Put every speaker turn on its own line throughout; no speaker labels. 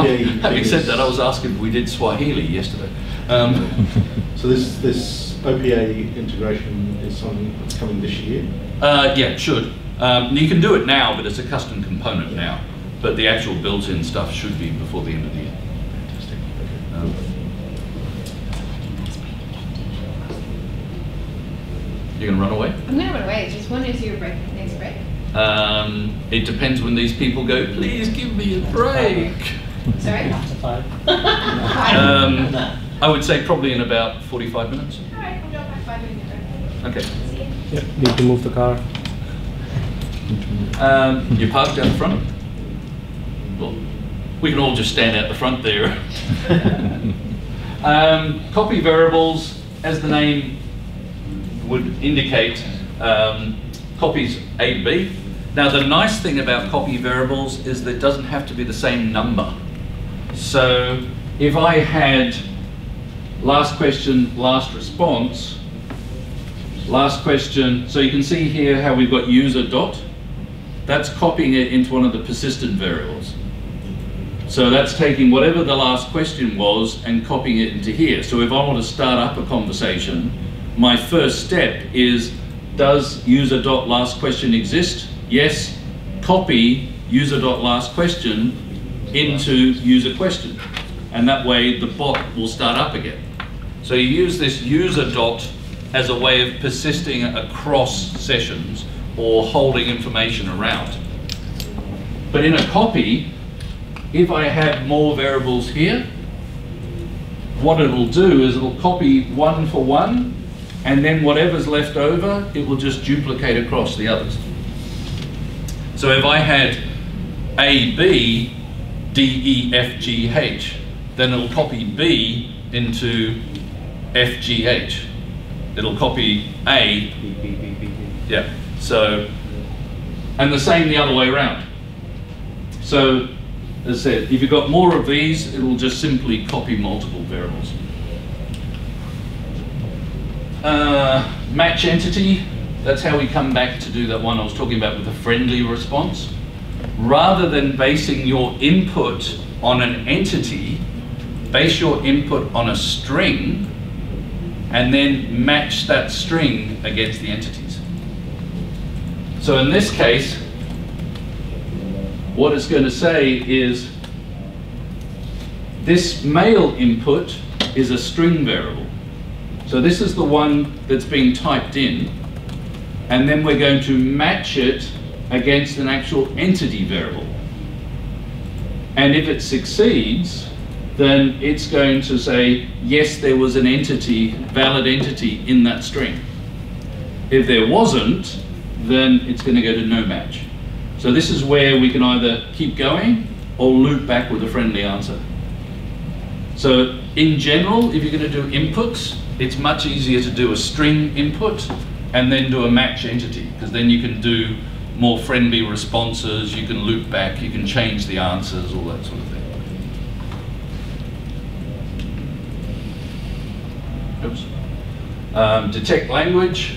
OPA.
Having said that, I was asking if we did Swahili yesterday.
So this OPA integration is something that's coming this year?
Yeah, it should. You can do it now, but it's a custom component now. But the actual built-in stuff should be before the end of the year.
Fantastic. Okay.
You're going to run away?
I'm going to run away. Just when is your break? Next break?
It depends when these people go, please give me a break.
Sorry?
After 5.
I would say probably in about 45 minutes.
All right, I'll drop by 5 minutes.
Okay.
See you.
Yep, need to move the car.
You parked out front? Well, we can all just stand out the front there. Copy variables, as the name would indicate, copies A to B. Now the nice thing about copy variables is that it doesn't have to be the same number. So if I had last question, last response, last question, so you can see here how we've got user dot. That's copying it into one of the persistent variables. So that's taking whatever the last question was and copying it into here. So if I want to start up a conversation, my first step is, does user.lastQuestion exist? Yes. Copy user.lastQuestion into user question. And that way the bot will start up again. So you use this user dot as a way of persisting across sessions or holding information around. But in a copy, if I have more variables here, what it'll do is it'll copy one for one, and then whatever's left over, it will just duplicate across the others. So if I had A, B, D, E, F, G, H, then it'll copy B into F, G, H. It'll copy A, yeah, so, and the same the other way around. So, as I said, if you've got more of these, it'll just simply copy multiple variables. Match entity, that's how we come back to do that one I was talking about with a friendly response. Rather than basing your input on an entity, base your input on a string and then match that string against the entities. So in this case, what it's going to say is this male input is a string variable. So this is the one that's being typed in, and then we're going to match it against an actual entity variable. And if it succeeds, then it's going to say, yes, there was an entity, valid entity in that string. If there wasn't, then it's going to go to no match. So this is where we can either keep going or loop back with a friendly answer. So in general, if you're going to do inputs, it's much easier to do a string input and then do a match entity, because then you can do more friendly responses, you can loop back, you can change the answers, all that sort of thing. Oops. Detect language.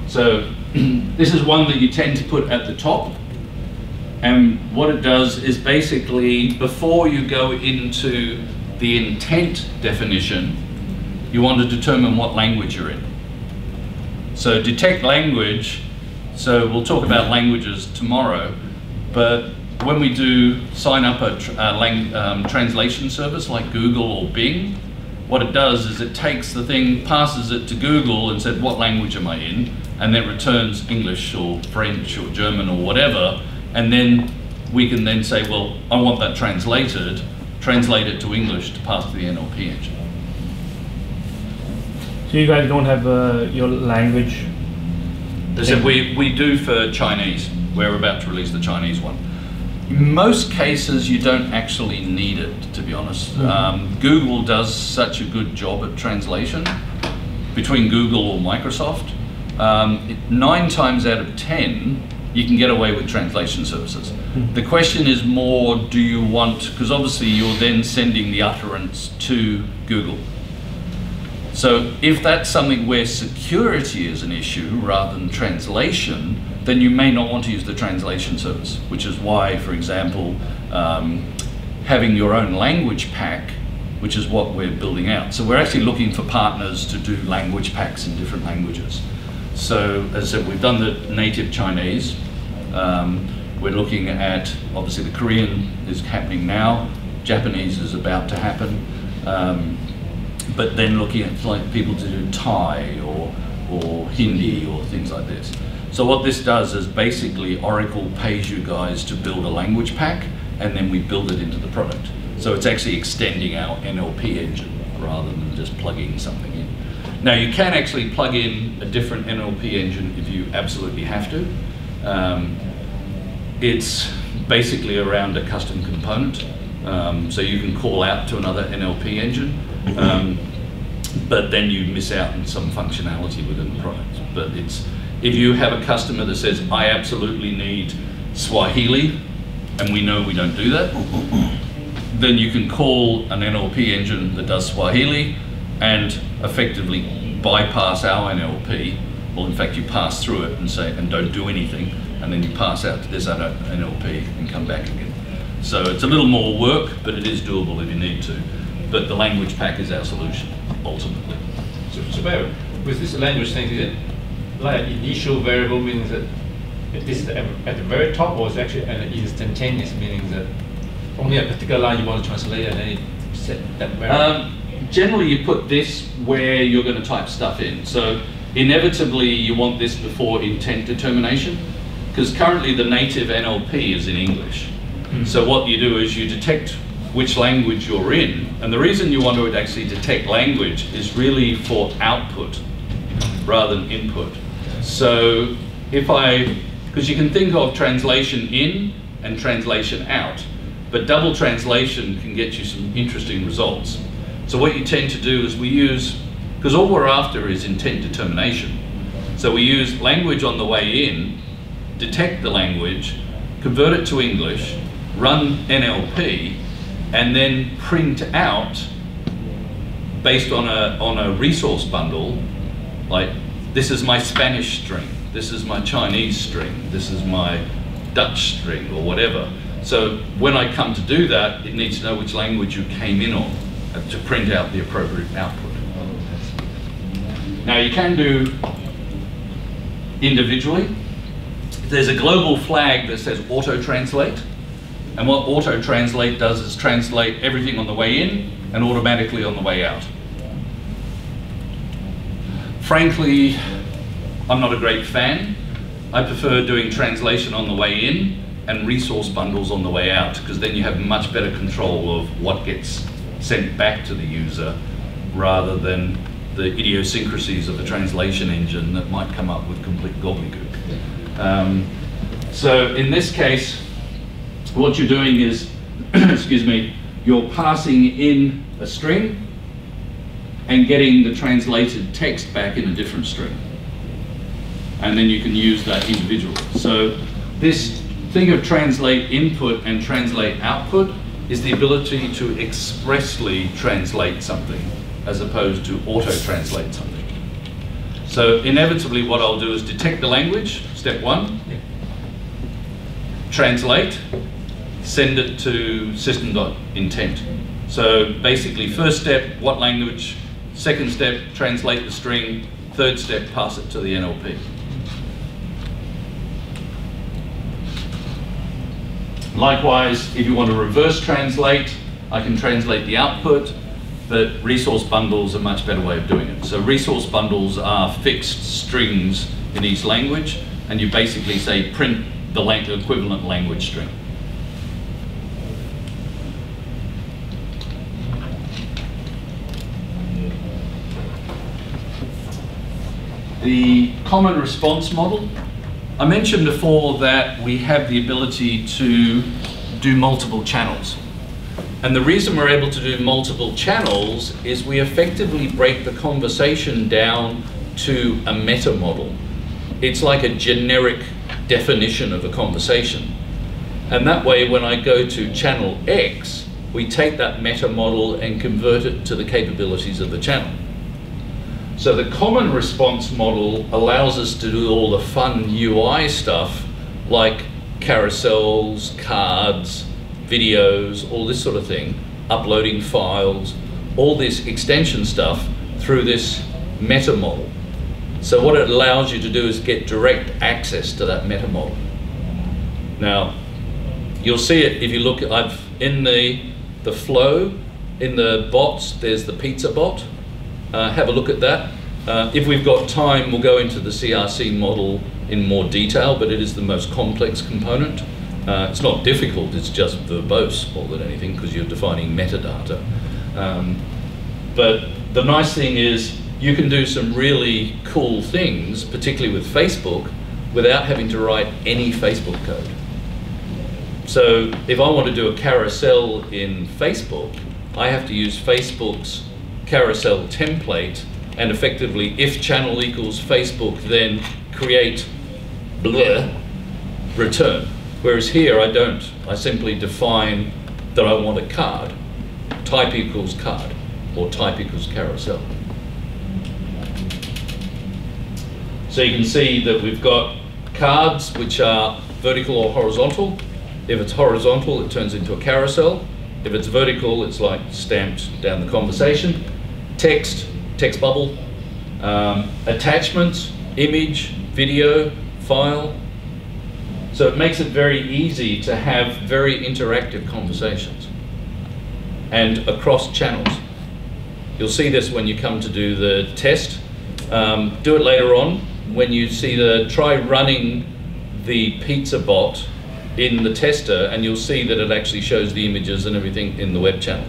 So this is one that you tend to put at the top. And what it does is basically, before you go into the intent definition, you want to determine what language you're in. So detect language, so we'll talk about languages tomorrow, but when we do sign up a translation service like Google or Bing, what it does is it takes the thing, passes it to Google and said, what language am I in? And then returns English or French or German or whatever, and then we can then say, well, I want that translated, translate it to English to pass to the NLP engine.
So you guys don't have your language?
As I said, we do for Chinese. We're about to release the Chinese one. In most cases, you don't actually need it, to be honest. Mm-hmm. Google does such a good job at translation, between Google or Microsoft. 9 times out of 10, you can get away with translation services. Mm-hmm. The question is more, do you want, because obviously you're then sending the utterance to Google. So if that's something where security is an issue rather than translation, then you may not want to use the translation service, which is why, for example, having your own language pack, which is what we're building out. So we're actually looking for partners to do language packs in different languages. So as I said, we've done the native Chinese. We're looking at, obviously the Korean is happening now, Japanese is about to happen, but then looking at like people to do Thai or Hindi or things like this. So what this does is basically Oracle pays you guys to build a language pack, and then we build it into the product. So it's actually extending our NLP engine rather than just plugging something in. Now you can actually plug in a different NLP engine if you absolutely have to. It's basically around a custom component. So you can call out to another NLP engine, but then you miss out on some functionality within the product. But if you have a customer that says, I absolutely need Swahili, and we know we don't do that, then you can call an NLP engine that does Swahili and effectively bypass our NLP. Well, in fact, you pass through it and say, and don't do anything, and then you pass out to this other NLP and come back again. So it's a little more work, but it is doable if you need to. But the language pack is our solution, ultimately.
So Barry, with this language thing, is it like an initial variable, meaning that this is at the very top, or is it actually an instantaneous, meaning that only a particular line you want to translate and then you set that variable?
Generally, you put this where you're going to type stuff in. So inevitably, you want this before intent determination, because currently the native NLP is in English. So what you do is you detect which language you're in, and the reason you want to actually detect language is really for output rather than input. So because you can think of translation in and translation out, but double translation can get you some interesting results. So what you tend to do is because all we're after is intent determination. So we use language on the way in, detect the language, convert it to English, run NLP, and then print out based on a resource bundle, like this is my Spanish string, this is my Chinese string, this is my Dutch string, or whatever. So when I come to do that, it needs to know which language you came in on to print out the appropriate output. Now you can do individually. There's a global flag that says auto-translate, and what auto-translate does is translate everything on the way in and automatically on the way out. Frankly, I'm not a great fan. I prefer doing translation on the way in and resource bundles on the way out, because then you have much better control of what gets sent back to the user rather than the idiosyncrasies of the translation engine that might come up with complete gobbledygook. So in this case, what you're doing is, excuse me, you're passing in a string and getting the translated text back in a different string. And then you can use that individually. So this thing of translate input and translate output is the ability to expressly translate something as opposed to auto-translate something. So inevitably what I'll do is detect the language, step one, translate, send it to system.intent. So basically first step, what language, second step, translate the string, third step, pass it to the NLP. Likewise, if you want to reverse translate, I can translate the output, but resource bundles are a much better way of doing it. So resource bundles are fixed strings in each language, and you basically say print the equivalent language string. The common response model. I mentioned before that we have the ability to do multiple channels. And the reason we're able to do multiple channels is we effectively break the conversation down to a meta model. It's like a generic definition of a conversation. And that way, when I go to channel X, we take that meta model and convert it to the capabilities of the channel. So the common response model allows us to do all the fun UI stuff like carousels, cards, videos, all this sort of thing, uploading files, all this extension stuff through this meta model. So what it allows you to do is get direct access to that meta model. Now, you'll see it if you look at, in the flow, in the bots, there's the pizza bot. Have a look at that. If we've got time, we'll go into the CRC model in more detail, but it is the most complex component. It's not difficult, it's just verbose more than anything because you're defining metadata. But the nice thing is you can do some really cool things, particularly with Facebook, without having to write any Facebook code. So if I want to do a carousel in Facebook, I have to use Facebook's carousel template and effectively if channel equals Facebook, then create blur, return. Whereas here I don't. I simply define that I want a card. Type equals card or type equals carousel. So you can see that we've got cards which are vertical or horizontal. If it's horizontal, it turns into a carousel. If it's vertical, it's like stamped down the conversation. Text bubble, attachments, image, video, file. So it makes it very easy to have very interactive conversations and across channels. You'll see this when you come to do the test. Do it later on when you see try running the pizza bot in the tester and you'll see that it actually shows the images and everything in the web channel.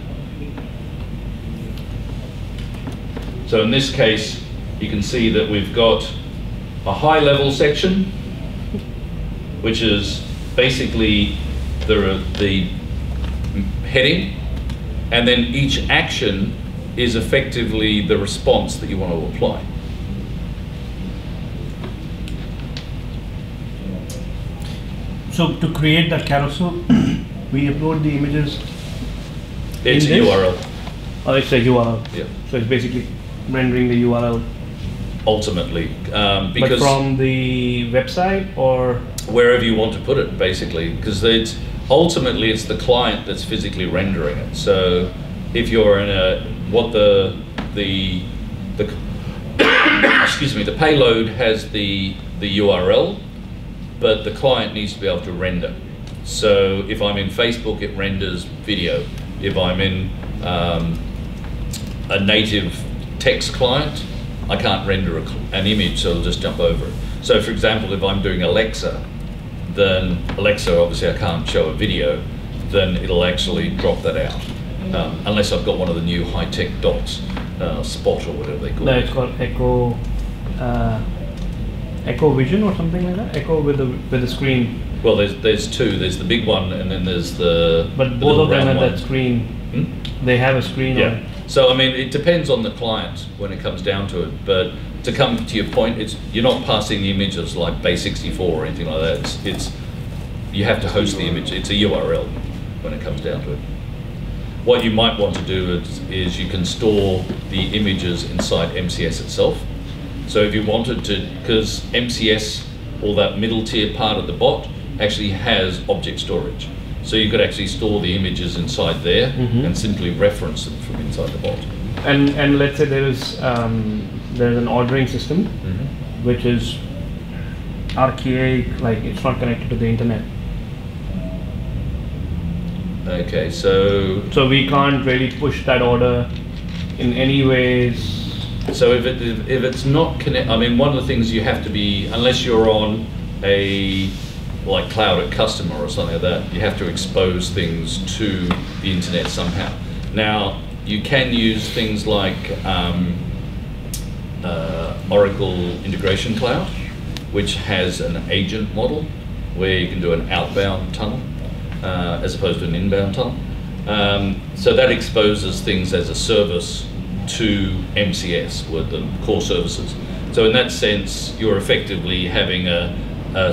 So in this case, you can see that we've got a high level section, which is basically the heading, and then each action is effectively the response that you want to apply.
So to create that carousel, we upload the images.
It's a URL.
Oh, it's a URL.
Yeah.
So it's basically rendering the URL.
Ultimately,
But
because
from the website or
wherever you want to put it, basically, because ultimately it's the client that's physically rendering it. So if you're in excuse me, the payload has the URL, but the client needs to be able to render. So if I'm in Facebook, it renders video. If I'm in a native text client, I can't render an image, so it'll just jump over it. So for example, if I'm doing Alexa, then Alexa, obviously I can't show a video, then it'll actually drop that out. Unless I've got one of the new high-tech dots, Spot or whatever they call
no,
it.
it's called Echo Vision or something like that. Echo with the screen.
Well, there's two. There's the big one, and then there's the.
But both of them have
one.
that screen.
Hmm?
They have a screen.
Yeah.
On.
So I mean, it depends on the client when it comes down to it. But to come to your point, you're not passing the images like base64 or anything like that. It's you have to host the image. It's a URL when it comes down to it. What you might want to do is you can store the images inside MCS itself. So if you wanted to, because MCS, or that middle tier part of the bot, actually has object storage. So you could actually store the images inside there and simply reference them from inside the bot.
And let's say there's an ordering system which is archaic, like it's not connected to the internet.
Okay, so
we can't really push that order in any ways.
So if it's not connect, I mean, one of the things you have to be, unless you're on a like cloud at customer or something like that, you have to expose things to the internet somehow. Now you can use things like Oracle Integration Cloud, which has an agent model where you can do an outbound tunnel as opposed to an inbound tunnel. So that exposes things as a service to MCS with the core services. So in that sense, you're effectively having a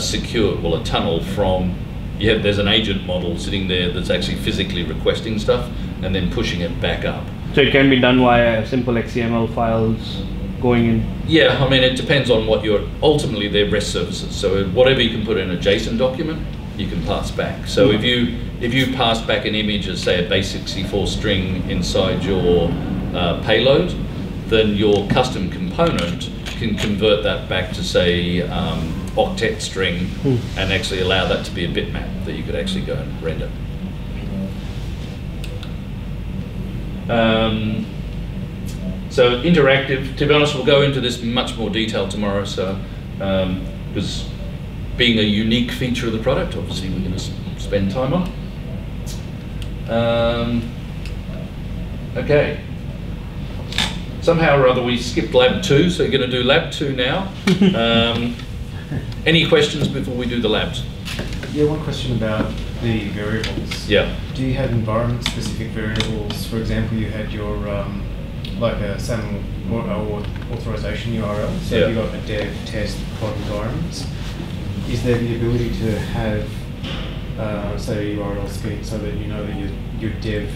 secure, well, a tunnel from, there's an agent model sitting there that's actually physically requesting stuff and then pushing it back up.
So it can be done via simple XML files going in.
Yeah, I mean, it depends on what your, ultimately they're REST services. So whatever you can put in a JSON document, you can pass back. So if you pass back an image as, say, a base64 string inside your payload, then your custom component can convert that back to, say, octet string and actually allow that to be a bitmap that you could actually go and render. So interactive, to be honest, we'll go into this in much more detail tomorrow, so because being a unique feature of the product, obviously we're going to spend time on. Okay. Somehow or other we skipped lab 2, so you're going to do lab 2 now. Any questions before we do the labs?
Yeah, one question about the variables.
Yeah.
Do you have environment-specific variables? For example, you had your like a SAML or authorization URL. So
Yeah.
you got a dev, test, prod environments. Is there the ability to have say a URL scheme so that you know that your dev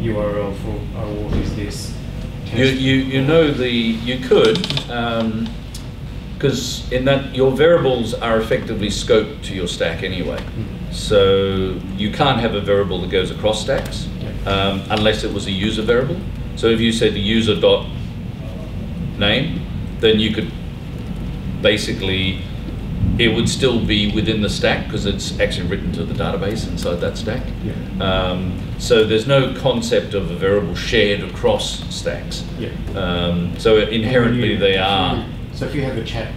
URL for OAuth is this?
You know you could, because in that your variables are effectively scoped to your stack anyway. So you can't have a variable that goes across stacks unless it was a user variable. So if you said the user.name, then you could basically, it would still be within the stack because it's actually written to the database inside that stack.
Yeah.
So there's no concept of a variable shared across stacks.
Yeah.
So inherently they are.
So if you have a chat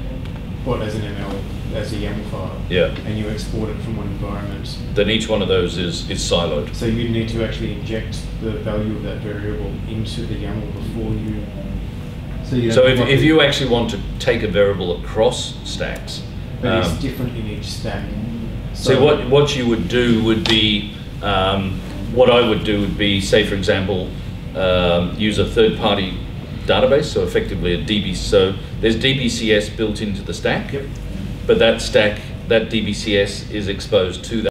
bot as an ML, as a YAML file,
Yeah.
and you export it from one environment,
Then each one of those is siloed.
so you need to actually inject the value of that variable into the YAML before you.
So if you actually want to take a variable across stacks,
But it's different in each stack.
so what you would do would be, what I would do would be, say for example, use a third-party database, so effectively a DB. So there's DBCS built into the stack,
Yep.
but that stack, that DBCS is exposed to that